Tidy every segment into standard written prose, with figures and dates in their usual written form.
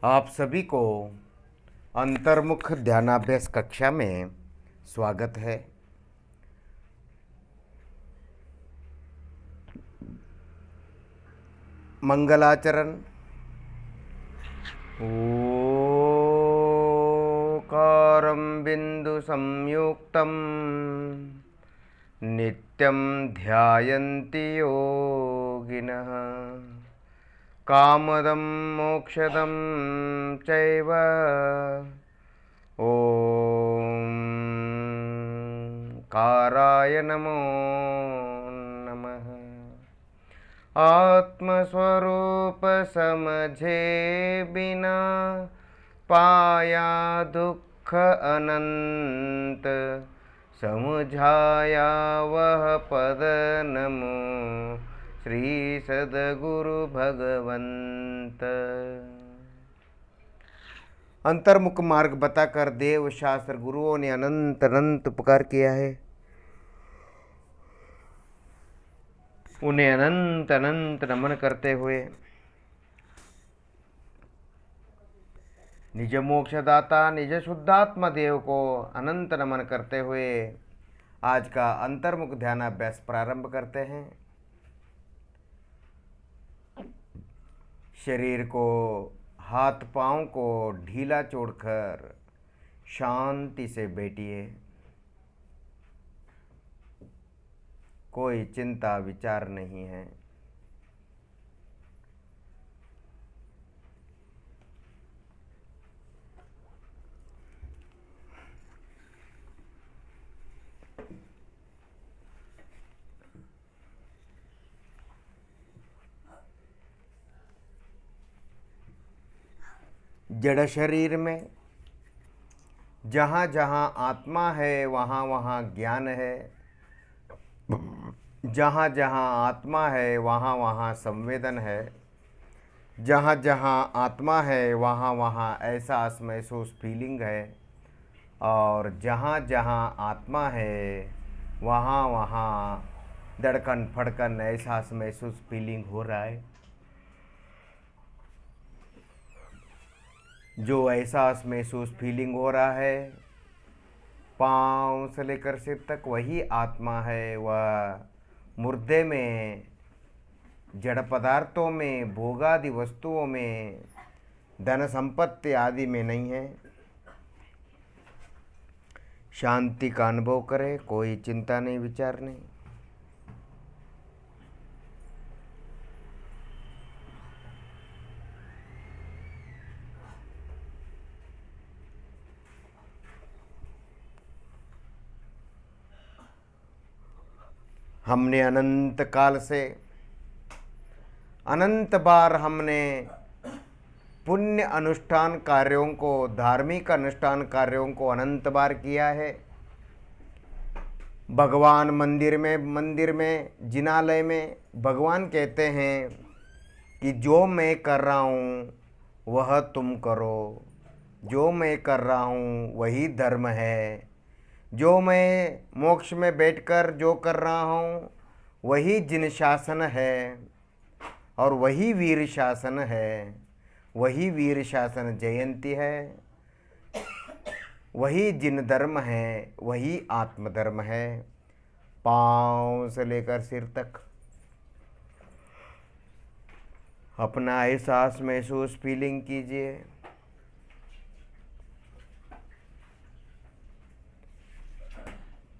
आप सभी को अंतर्मुख ध्यानाभ्यास कक्षा में स्वागत है। मंगलाचरण। ओकारं बिंदु संयुक्तं नित्यं ध्यायन्ति योगिनः कामदं मोक्षदं चैव ॐ काराय नमो नमः। आत्मस्वरूप समझे बिना पाया दुख अनंत, समझाया वह पद नमो श्री सद्गुरु भगवंत। अंतर्मुख मार्ग बताकर देव शास्त्र गुरुओं ने अनंत अनंत उपकार किया है। उन्हें अनंत अनंत नमन करते हुए निज मोक्षदाता निज शुद्धात्मा देव को अनंत नमन करते हुए आज का अंतर्मुख ध्यानाभ्यास प्रारंभ करते हैं। शरीर को, हाथ पांव को ढीला छोड़कर शांति से बैठिए। कोई चिंता विचार नहीं है। जड़ शरीर में जहाँ जहाँ आत्मा है वहाँ वहाँ ज्ञान है। जहाँ जहाँ आत्मा है वहाँ वहाँ संवेदन है। जहाँ जहाँ आत्मा है वहाँ वहाँ एहसास महसूस फीलिंग है। और जहाँ जहाँ आत्मा है वहाँ वहाँ धड़कन फड़कन एहसास महसूस फीलिंग हो रहा है। जो एहसास महसूस फीलिंग हो रहा है पाँव से लेकर सिर तक वही आत्मा है। वह मुर्दे में, जड़ पदार्थों में, भोगादि वस्तुओं में, धन संपत्ति आदि में नहीं है। शांति का अनुभव करें, कोई चिंता नहीं, विचार नहीं। हमने अनंत काल से अनंत बार हमने पुण्य अनुष्ठान कार्यों को, धार्मिक अनुष्ठान कार्यों को अनंत बार किया है। भगवान मंदिर में जिनालय में भगवान कहते हैं कि जो मैं कर रहा हूँ वह तुम करो। जो मैं कर रहा हूँ वही धर्म है। जो मैं मोक्ष में बैठकर जो कर रहा हूँ वही जिन शासन है और वही वीर शासन है। वही वीर शासन जयंती है। वही जिन धर्म है वही आत्मधर्म है। पाँव से लेकर सिर तक अपना एहसास महसूस फीलिंग कीजिए।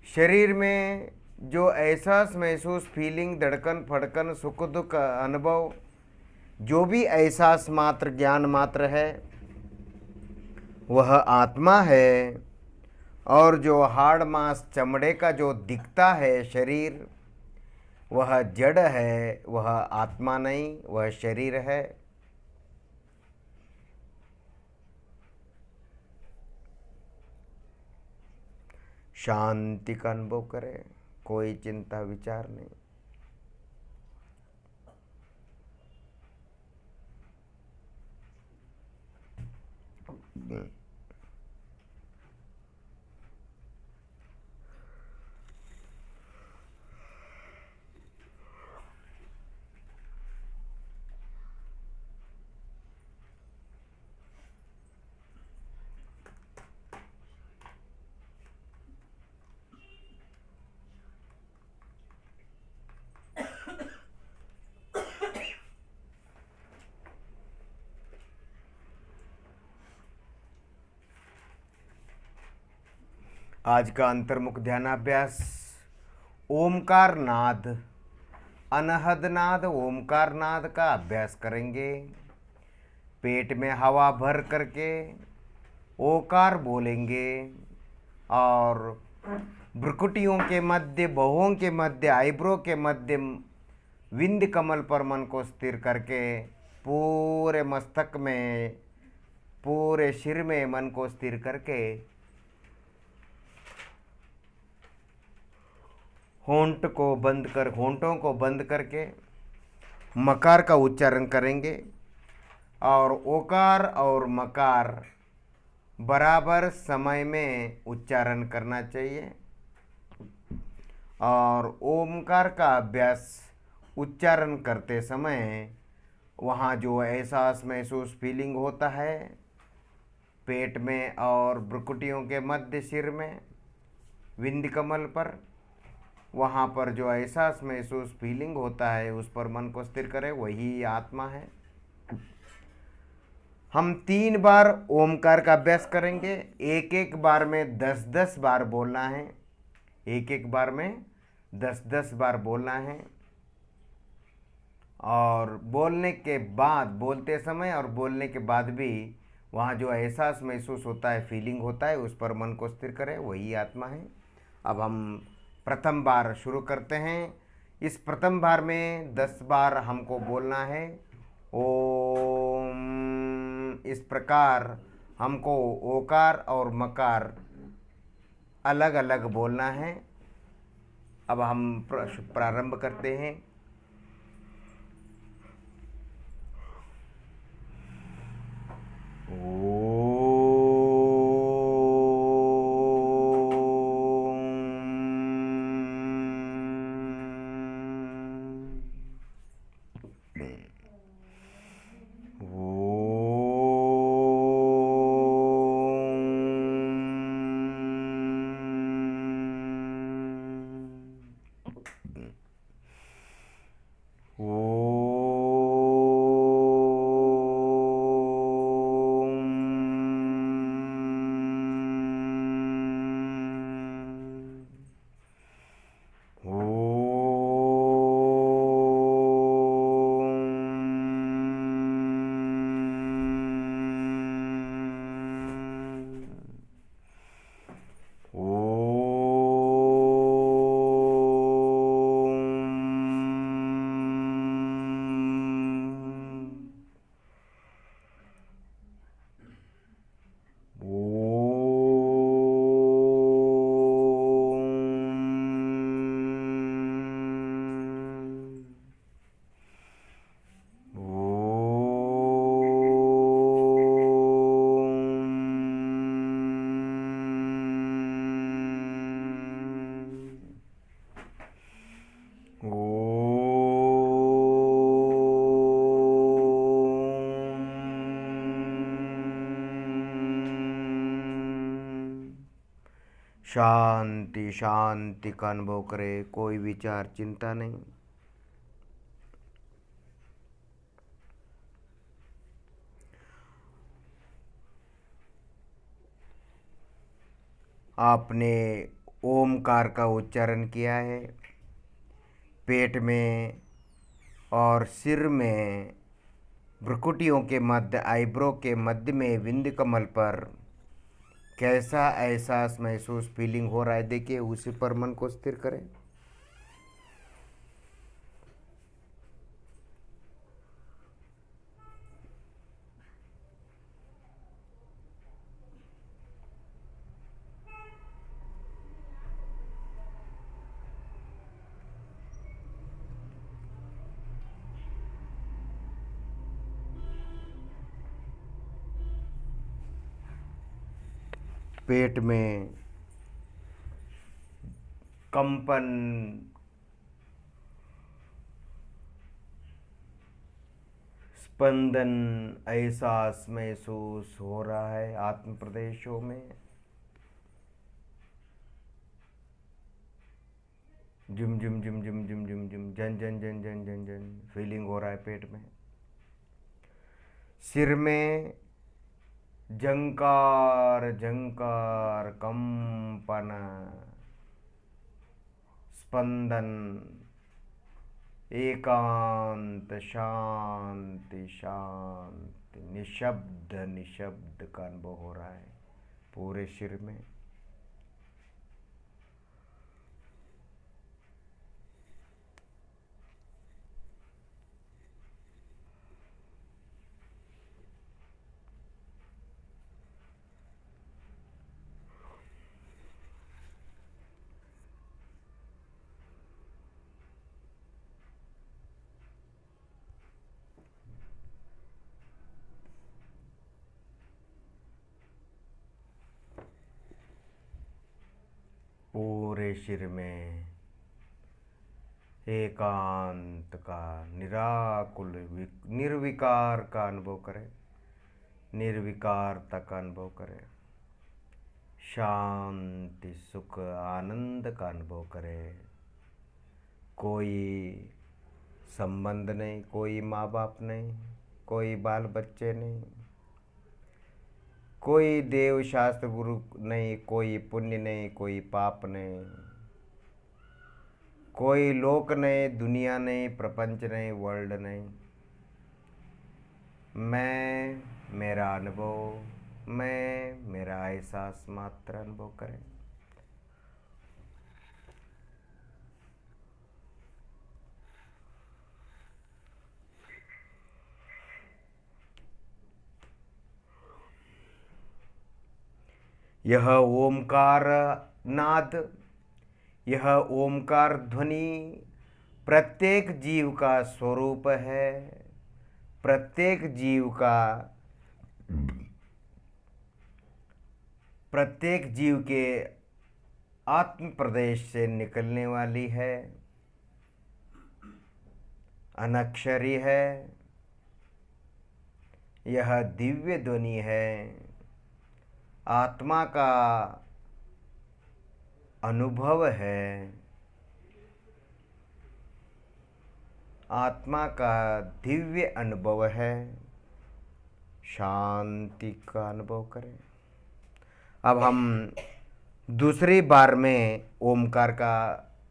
शरीर में जो एहसास महसूस फीलिंग, धड़कन फड़कन, सुख दुख अनुभव, जो भी एहसास मात्र, ज्ञान मात्र है वह आत्मा है। और जो हाड़ मांस चमड़े का जो दिखता है शरीर वह जड़ है, वह आत्मा नहीं, वह शरीर है। शांति का अनुभव करें, कोई चिंता विचार नहीं। आज का अंतर्मुख ध्यानाभ्यास ओमकार नाद, अनहद नाद, ओमकार नाद का अभ्यास करेंगे। पेट में हवा भर करके ओकार बोलेंगे और भ्रुकुटियों के मध्य, भौहों के मध्य, आईब्रो के मध्य विंध्य कमल पर मन को स्थिर करके पूरे मस्तक में, पूरे सिर में मन को स्थिर करके होंठों को बंद करके मकार का उच्चारण करेंगे और ओकार और मकार बराबर समय में उच्चारण करना चाहिए। और ओमकार का अभ्यास उच्चारण करते समय वहाँ जो एहसास महसूस फीलिंग होता है पेट में और भ्रुकुटियों के मध्य, सिर में, विंध्य कमल पर, वहाँ पर जो एहसास महसूस फीलिंग होता है उस पर मन को स्थिर करें, वही आत्मा है। हम 3 बार ओमकार का अभ्यास करेंगे। एक एक बार में 10-10 बार बोलना है। एक एक बार में 10-10 बार बोलना है। और बोलने के बाद, बोलते समय और बोलने के बाद भी वहाँ जो एहसास महसूस होता है, फीलिंग होता है, उस पर मन को स्थिर करें, वही आत्मा है। अब हम प्रथम बार शुरू करते हैं। इस प्रथम बार में 10 बार हमको बोलना है ओम। इस प्रकार हमको ओकार और मकार अलग अलग बोलना है। अब हम प्रारंभ करते हैं। शांति शांति का अनुभव करे, कोई विचार चिंता नहीं। आपने ओमकार का उच्चारण किया है। पेट में और सिर में, भ्रुकुटियों के मध्य, आईब्रो के मध्य में, विंध्य कमल पर कैसा एहसास महसूस फीलिंग हो रहा है, देखिए, उसी पर मन को स्थिर करें। पेट में कंपन, स्पंदन, एहसास महसूस हो रहा है आत्म प्रदेशों में। जुम जुम जुम जुम जुम जुम जुम, जन जन जन जन जन जन फीलिंग हो रहा है पेट में। सिर में झंकार झंकार कंपन स्पंदन एकांत शांति शांति निशब्द निशब्द का अनुभव हो रहा है पूरे शरीर में। पूरे शरीर में एकांत का निराकुल निर्विकार का अनुभव करें, निर्विकारता का अनुभव करें, शांति सुख आनंद का अनुभव करें। कोई संबंध नहीं, कोई माँ बाप नहीं, कोई बाल बच्चे नहीं, कोई देव शास्त्र गुरु नहीं, कोई पुण्य नहीं, कोई पाप नहीं, कोई लोक नहीं, दुनिया नहीं, प्रपंच नहीं, वर्ल्ड नहीं। मैं मेरा अनुभव, मैं मेरा एहसास मात्र अनुभव करें। यह ओमकार नाद, यह ओमकार ध्वनि प्रत्येक जीव का स्वरूप है। प्रत्येक जीव का, प्रत्येक जीव के आत्म प्रदेश से निकलने वाली है, अनक्षरी है। यह दिव्य ध्वनि है, आत्मा का अनुभव है, आत्मा का दिव्य अनुभव है। शांति का अनुभव करें। अब हम दूसरी बार में ओमकार का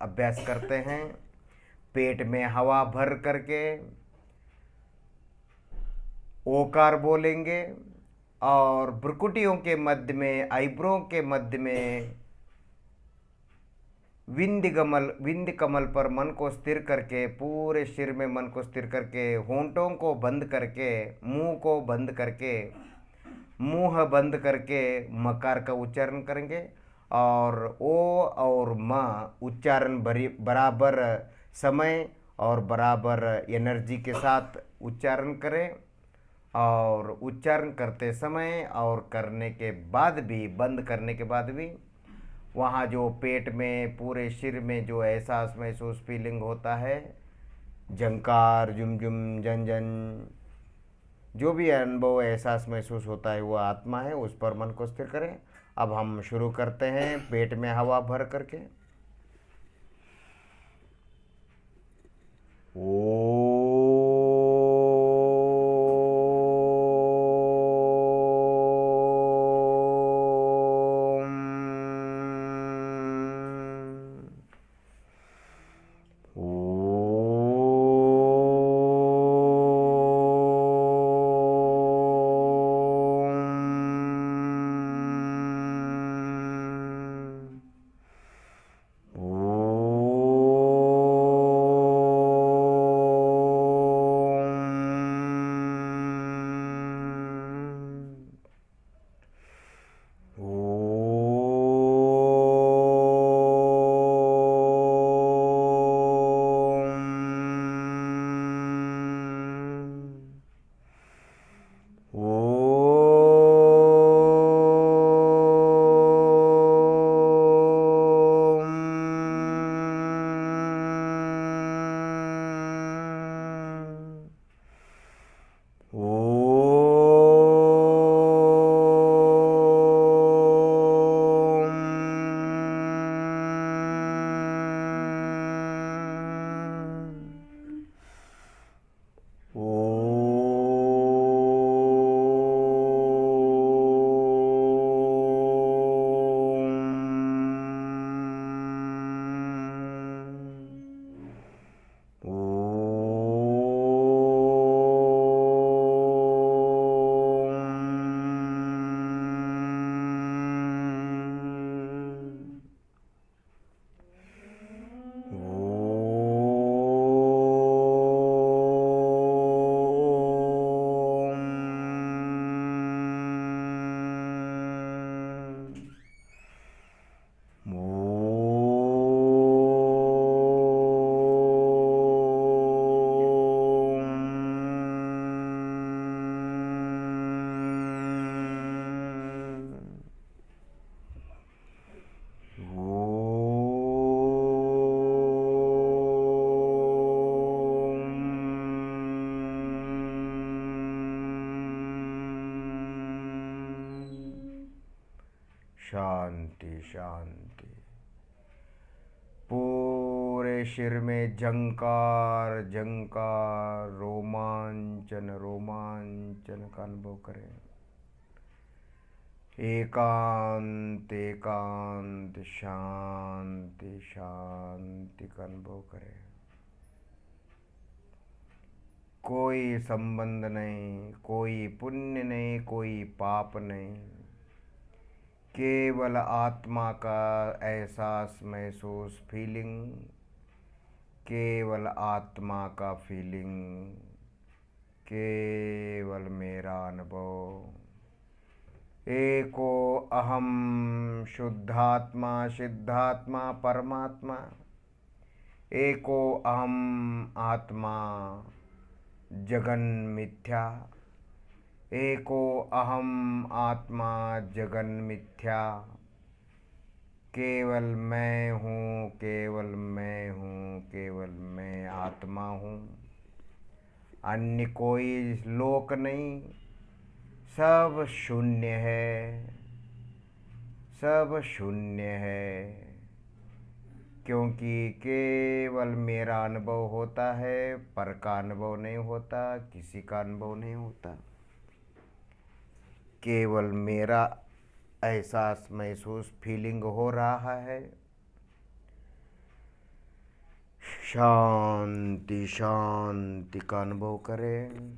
अभ्यास करते हैं। पेट में हवा भर करके ओकार बोलेंगे और भ्रुकुटियों के मध्य में, आईब्रो के मध्य में विंध्य कमल पर मन को स्थिर करके, पूरे सिर में मन को स्थिर करके, होंठों को बंद करके, मुंह को बंद करके, मुंह बंद करके मकार का उच्चारण करेंगे और ओ और म उच्चारण बराबर समय और बराबर एनर्जी के साथ उच्चारण करें। और उच्चारण करते समय और करने के बाद भी, बंद करने के बाद भी, वहाँ जो पेट में, पूरे सिर में जो एहसास महसूस फीलिंग होता है, झंकार झुमझुम झन झन, जो भी अनुभव एहसास महसूस होता है वो आत्मा है। उस पर मन को स्थिर करें। अब हम शुरू करते हैं पेट में हवा भर करके। शांति शांति। पूरे सिर में झंकार झंकार, रोमांचन रोमांचन का अनुभव करें। एकांत एकांत, शांति शांति का अनुभव करें। कोई संबंध नहीं, कोई पुण्य नहीं, कोई पाप नहीं, केवल आत्मा का एहसास महसूस, फीलिंग, केवल आत्मा का फीलिंग, केवल मेरा अनुभव। एको अहम शुद्धात्मा सिद्धात्मा परमात्मा, एको अहम आत्मा जगन मिथ्या, एको अहम आत्मा जगन मिथ्या। केवल मैं हूँ, केवल मैं हूँ, केवल मैं आत्मा हूँ। अन्य कोई लोक नहीं, सब शून्य है, सब शून्य है। क्योंकि केवल मेरा अनुभव होता है, पर का अनुभव नहीं होता, किसी का अनुभव नहीं होता। केवल मेरा एहसास महसूस फीलिंग हो रहा है। शांति शांति का अनुभव करें।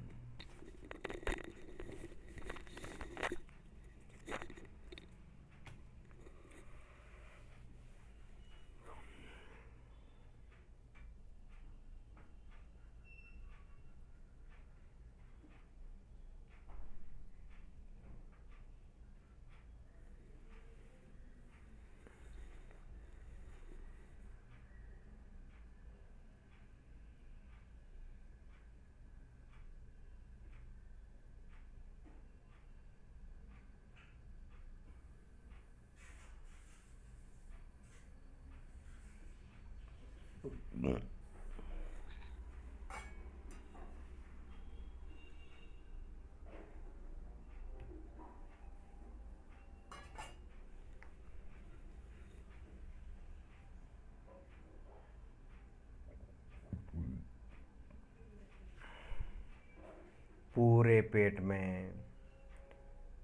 पूरे पेट में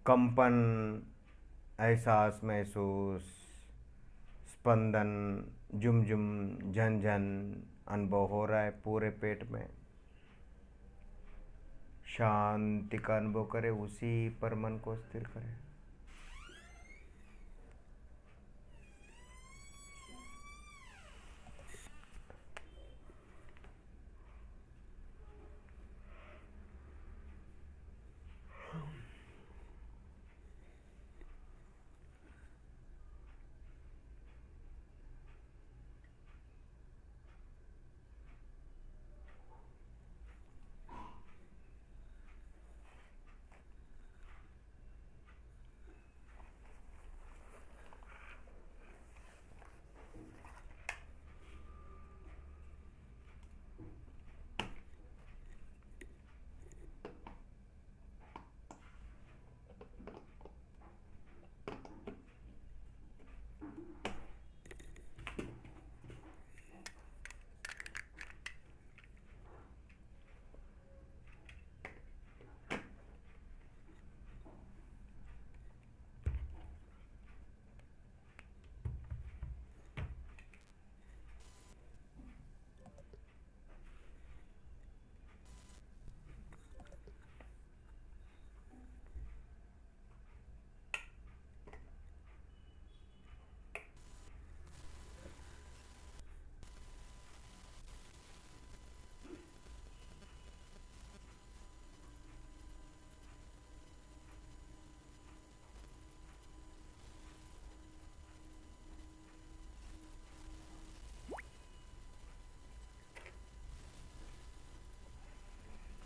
कंपन, एहसास महसूस, स्पंदन, झुमझुम, झनझन अनुभव हो रहा है पूरे पेट में। शांति का अनुभव करें, उसी पर मन को स्थिर करें।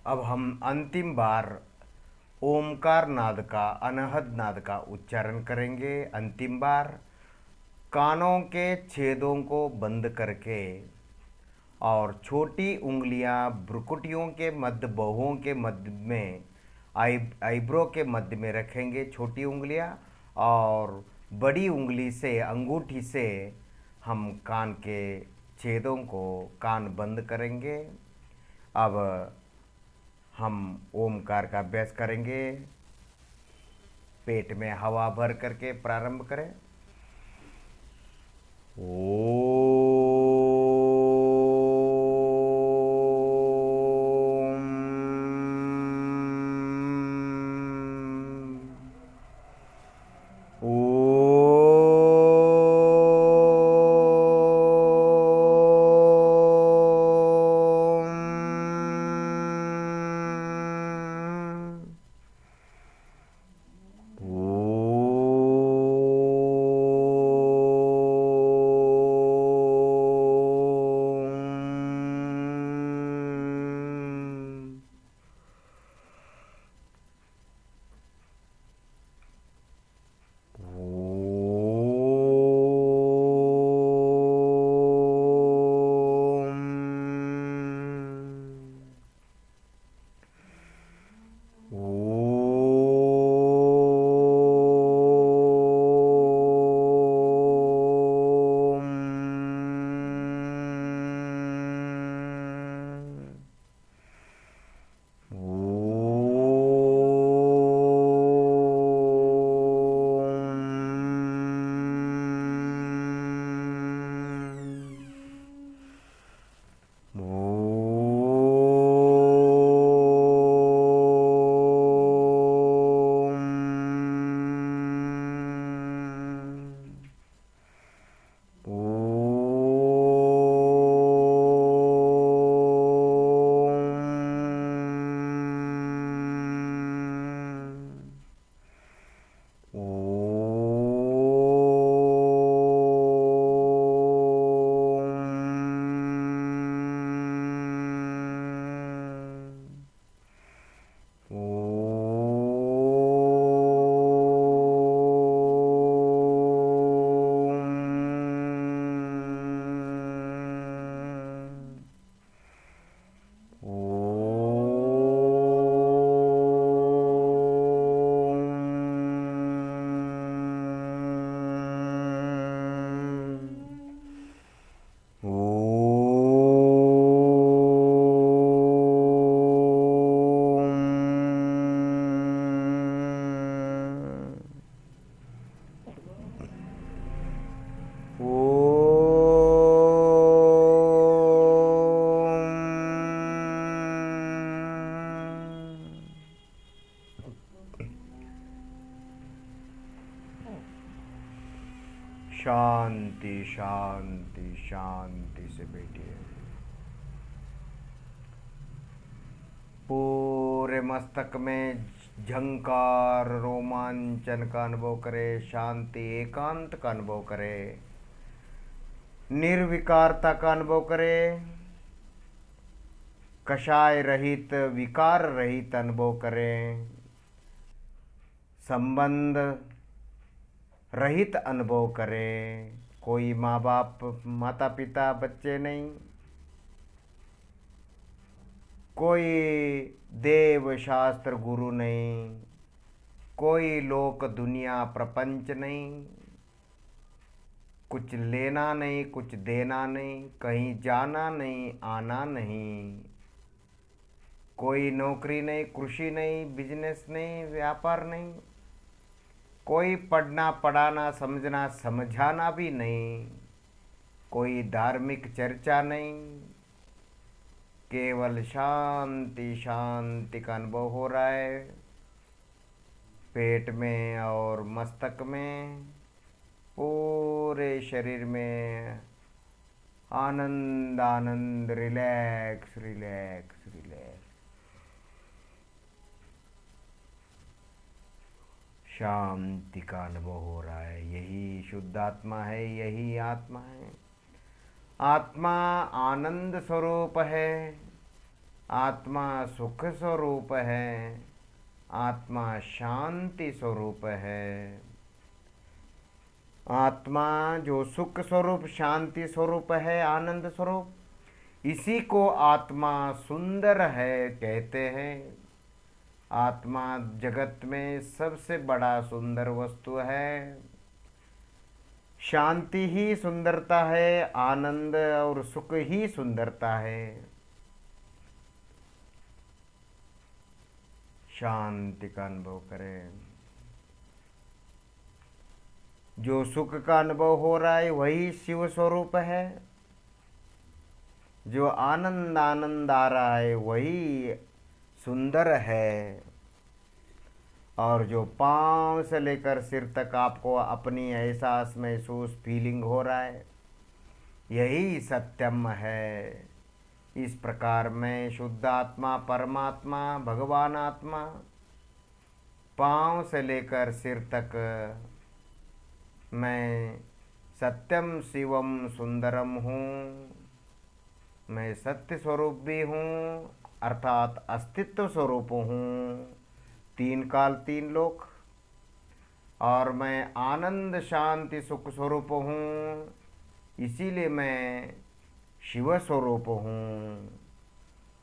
अब हम अंतिम बार ओमकार नाद का, अनहद नाद का उच्चारण करेंगे। अंतिम बार कानों के छेदों को बंद करके और छोटी उंगलियां भ्रुकुटियों के मध्य, बाहुओं के मध्य में, आईब्रो के मध्य में रखेंगे छोटी उंगलियां, और बड़ी उंगली से, अंगूठी से हम कान के छेदों को, कान बंद करेंगे। अब हम ओमकार का अभ्यास करेंगे। पेट में हवा भर करके प्रारंभ करें। शांति शांति शांति से बैठिए। पूरे मस्तक में झंकार, रोमांचन का अनुभव करें। शांति, एकांत का अनुभव करें। निर्विकारता का अनुभव करें। कषाय रहित, विकार रहित अनुभव करें। संबंध रहित अनुभव करें। कोई माँ बाप, माता पिता, बच्चे नहीं। कोई देव शास्त्र गुरु नहीं। कोई लोक दुनिया प्रपंच नहीं। कुछ लेना नहीं, कुछ देना नहीं, कहीं जाना नहीं, आना नहीं। कोई नौकरी नहीं, कृषि नहीं, बिजनेस नहीं, व्यापार नहीं। कोई पढ़ना पढ़ाना, समझना समझाना भी नहीं। कोई धार्मिक चर्चा नहीं। केवल शांति शांति का अनुभव हो रहा है। पेट में और मस्तक में, पूरे शरीर में Anand Anand, relax relax relax. शांति का अनुभव हो रहा है। यही शुद्ध आत्मा है, यही आत्मा है। आत्मा आनंद स्वरूप है। आत्मा सुख स्वरूप है। आत्मा शांति स्वरूप है। आत्मा जो सुख स्वरूप, शांति स्वरूप है, आनंद स्वरूप, इसी को आत्मा सुंदर है कहते हैं। आत्मा जगत में सबसे बड़ा सुंदर वस्तु है। शांति ही सुंदरता है, आनंद और सुख ही सुंदरता है। शांति का अनुभव करें। जो सुख का अनुभव हो रहा है वही शिव स्वरूप है। जो आनंद आनंद आ रहा है वही सुंदर है। और जो पांव से लेकर सिर तक आपको अपनी एहसास महसूस फीलिंग हो रहा है यही सत्यम है। इस प्रकार मैं शुद्ध आत्मा, परमात्मा, भगवान आत्मा पांव से लेकर सिर तक मैं सत्यम शिवम सुंदरम हूँ। मैं सत्य स्वरूप भी हूँ अर्थात अस्तित्व स्वरूप हूँ, तीन काल तीन लोक। और मैं आनंद शांति सुख स्वरूप हूँ, इसीलिए मैं शिव स्वरूप हूँ।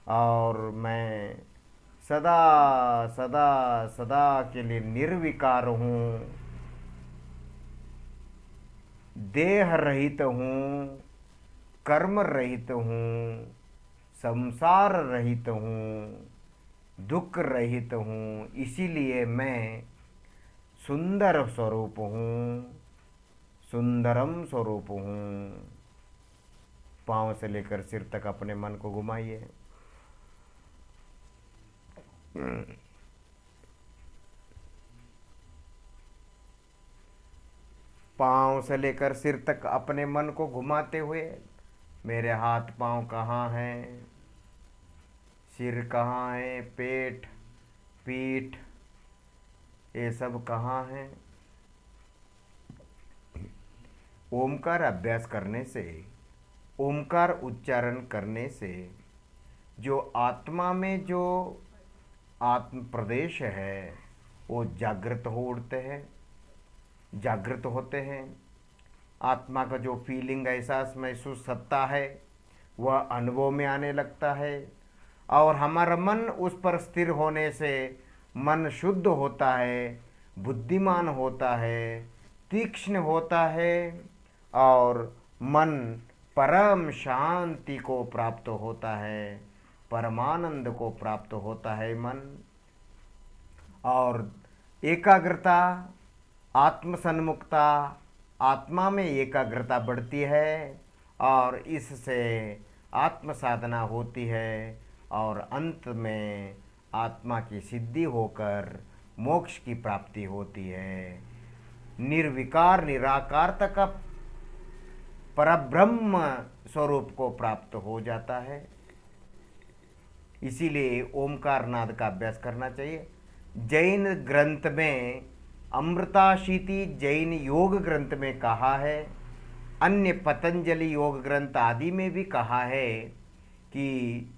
और मैं सदा सदा सदा के लिए निर्विकार हूँ, देह रहित हूँ, कर्म रहित हूँ, संसार रहित हूँ, दुख रहित हूँ। इसीलिए मैं सुंदर स्वरूप हूँ, सुंदरम स्वरूप हूँ। पाँव से लेकर सिर तक अपने मन को घुमाइए। पाँव से लेकर सिर तक अपने मन को घुमाते हुए मेरे हाथ पाँव कहाँ हैं, सिर कहाँ है, पेट पीठ ये सब कहाँ हैं। ओमकार अभ्यास करने से, ओमकार उच्चारण करने से जो आत्मा में जो आत्म प्रदेश है वो जागृत हो उठते हैं, जागृत होते हैं। आत्मा का जो फीलिंग एहसास महसूस सत्ता है वह अनुभव में आने लगता है। और हमारा मन उस पर स्थिर होने से मन शुद्ध होता है, बुद्धिमान होता है, तीक्ष्ण होता है और मन परम शांति को प्राप्त होता है, परमानंद को प्राप्त होता है मन। और एकाग्रता, आत्मसन्मुखता, आत्मा में एकाग्रता बढ़ती है और इससे आत्म साधना होती है और अंत में आत्मा की सिद्धि होकर मोक्ष की प्राप्ति होती है। निर्विकार निराकार तक परब्रह्म स्वरूप को प्राप्त हो जाता है। इसीलिए ओमकार नाद का अभ्यास करना चाहिए। जैन ग्रंथ में अमृताशीति जैन योग ग्रंथ में कहा है, अन्य पतंजलि योग ग्रंथ आदि में भी कहा है कि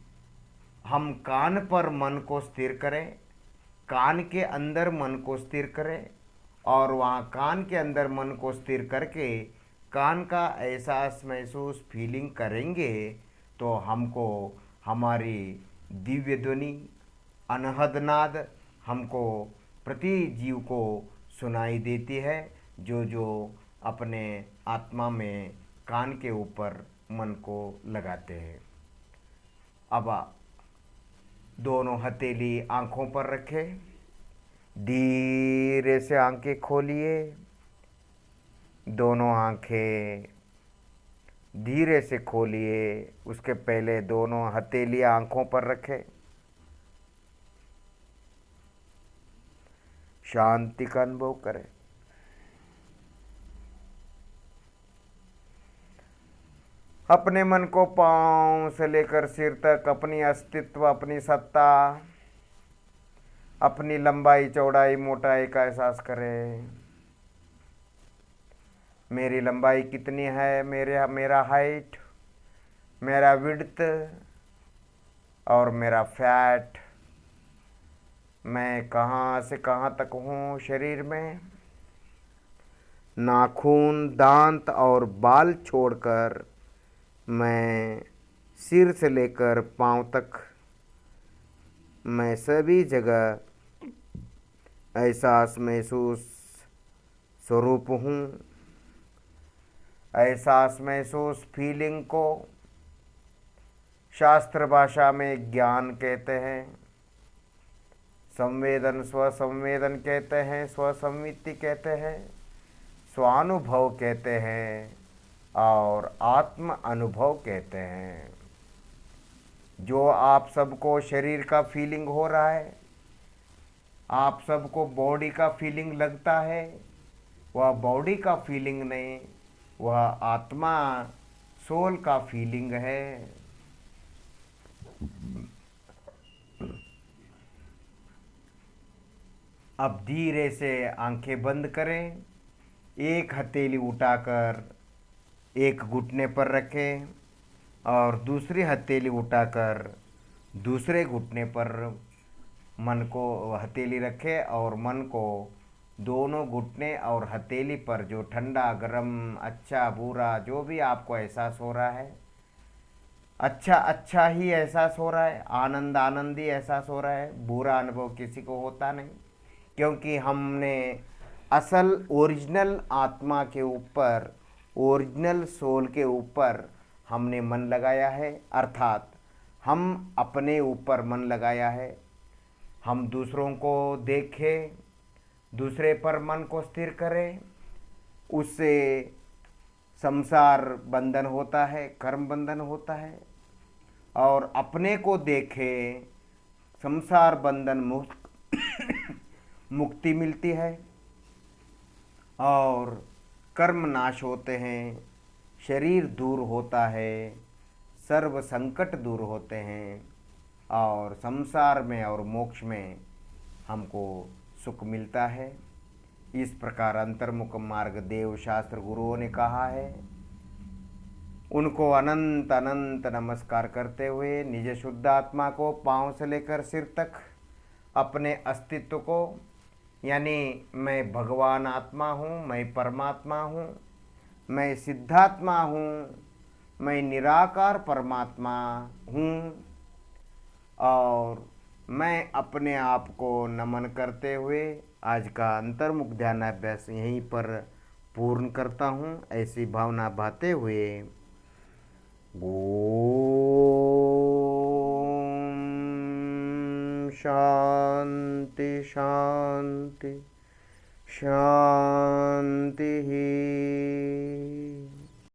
हम कान पर मन को स्थिर करें, कान के अंदर मन को स्थिर करें और वहाँ कान के अंदर मन को स्थिर करके कान का एहसास महसूस फीलिंग करेंगे तो हमको हमारी दिव्य ध्वनि अनहद नाद हमको प्रति जीव को सुनाई देती है, जो जो अपने आत्मा में कान के ऊपर मन को लगाते हैं। अब दोनों हथेली आँखों पर रखें, धीरे से आंखें खोलिए। दोनों आंखें धीरे से खोलिए। उसके पहले दोनों हथेली आंखों पर रखें। शांति का अनुभव करें। अपने मन को पांव से लेकर सिर तक अपनी अस्तित्व, अपनी सत्ता, अपनी लंबाई चौड़ाई मोटाई का एहसास करें। मेरी लंबाई कितनी है, मेरा हाइट, मेरा विड्थ और मेरा फैट, मैं कहाँ से कहाँ तक हूँ शरीर में। नाखून, दांत और बाल छोड़कर मैं सिर से लेकर पाँव तक मैं सभी जगह एहसास महसूस स्वरूप हूँ। एहसास महसूस फीलिंग को शास्त्र भाषा में ज्ञान कहते हैं, संवेदन स्वसंवेदन कहते हैं, स्वसंवित्ति कहते हैं, स्वानुभव कहते हैं और आत्म अनुभव कहते हैं। जो आप सबको शरीर का फीलिंग हो रहा है, आप सबको बॉडी का फीलिंग लगता है, वह बॉडी का फीलिंग नहीं, वह आत्मा सोल का फीलिंग है। अब धीरे से आंखें बंद करें, एक हथेली उठाकर एक घुटने पर रखें और दूसरी हथेली उठाकर दूसरे घुटने पर मन को हथेली रखें और मन को दोनों घुटने और हथेली पर जो ठंडा गरम अच्छा बुरा जो भी आपको एहसास हो रहा है, अच्छा अच्छा ही एहसास हो रहा है, आनंद आनंद ही एहसास हो रहा है, बुरा अनुभव किसी को होता नहीं, क्योंकि हमने असल ओरिजिनल आत्मा के ऊपर, ओरिजिनल सोल के ऊपर हमने मन लगाया है, अर्थात हम अपने ऊपर मन लगाया है। हम दूसरों को देखें, दूसरे पर मन को स्थिर करें, उससे संसार बंधन होता है, कर्म बंधन होता है, और अपने को देखें, संसार बंधन मुक्ति मिलती है और कर्म नाश होते हैं, शरीर दूर होता है, सर्व संकट दूर होते हैं और संसार में और मोक्ष में हमको सुख मिलता है। इस प्रकार अंतर्मुख मार्ग देव शास्त्र गुरुओं ने कहा है। उनको अनंत अनंत नमस्कार करते हुए निज शुद्ध आत्मा को पांव से लेकर सिर तक, अपने अस्तित्व को, यानी मैं भगवान आत्मा हूँ, मैं परमात्मा हूँ, मैं सिद्धात्मा हूँ, मैं निराकार परमात्मा हूँ, और मैं अपने आप को नमन करते हुए आज का अंतर्मुख ध्यानाभ्यास यहीं पर पूर्ण करता हूँ। ऐसी भावना भाते हुए ओम शांति शांति शांति।